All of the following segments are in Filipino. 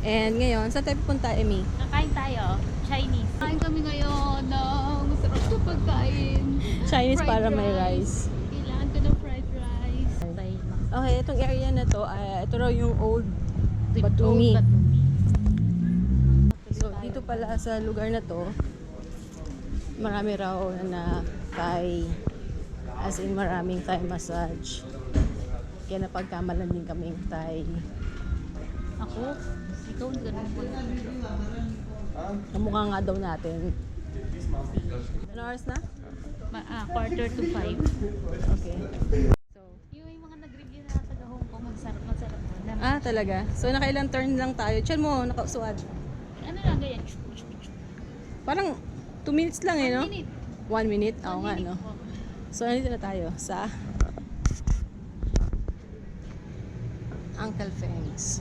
And ngayon, saan tayo pupunta, Emmy? Kakain tayo. Chinese. Kain kami ngayon ng masarap na pagkain. Chinese Fried para may rice. Kailangan ko ng fried rice. Okay, itong area na to, ito raw yung old Batumi. So, dito pala sa lugar na to, marami raw na Thai, as in maraming Thai massage. Kaya napagkamalan din kaming Thai. Ako? Ikaw ganun po. Kamukha nga daw natin. Ano oras na? 4:45. Okay. So, Yung mga nag-review na taga Hong Kong, masarap na. talaga. So, nakailang turn lang tayo. Tiyan mo, nakasuad. Ano lang ganyan? Parang 2 minutes lang eh, no? 1 minute. 1 minute? Oo 1 nga, minute no? po. So, nandito na tayo sa Uncle Feng's.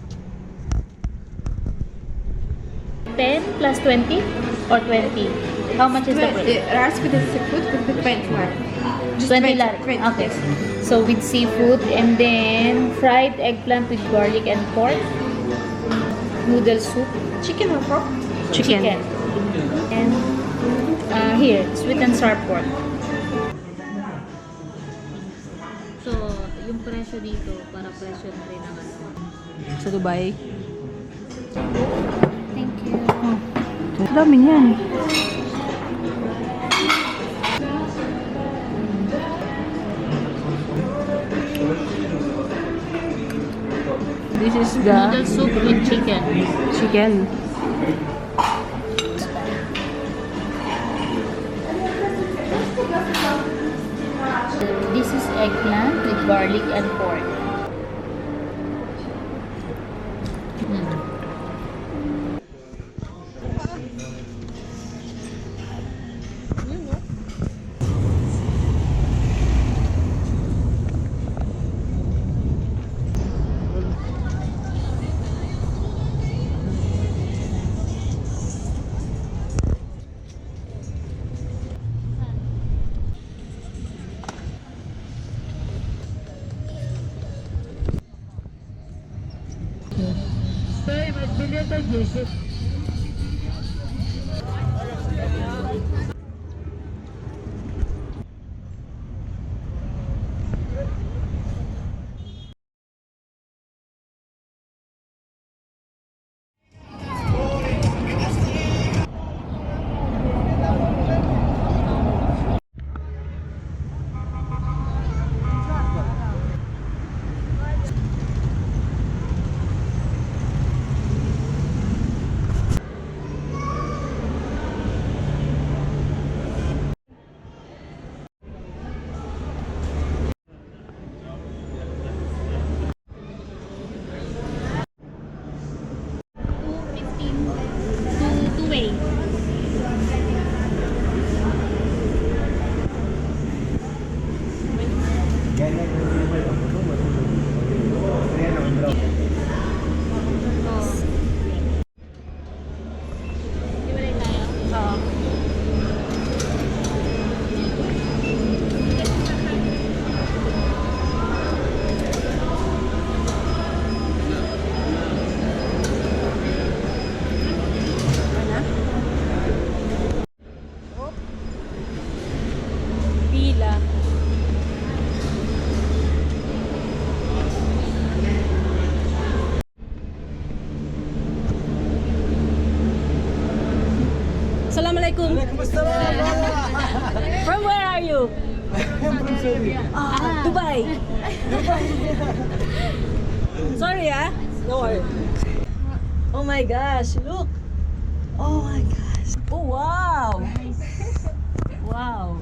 10 plus 20 or 20? How much is the price? Rice with the seafood with the 20 one. 20 lari. 20. Okay. So with seafood and then fried eggplant with garlic and pork. Noodle soup. Chicken or pork? Chicken. And here, sweet and sour pork. So, yung presyo dito, para presyo na rin ang ano. Sa Dubai. Thank you. Ang dami niyan. This is the Noodle soup with chicken. chicken. This is eggplant with garlic and pork. Two-way. Hiwalay tayo. Oo. Pila. Assalamualaikum. From where are you? Dubai. Sorry, no worry. Oh my gosh, look. Oh my gosh. Oh wow. Wow.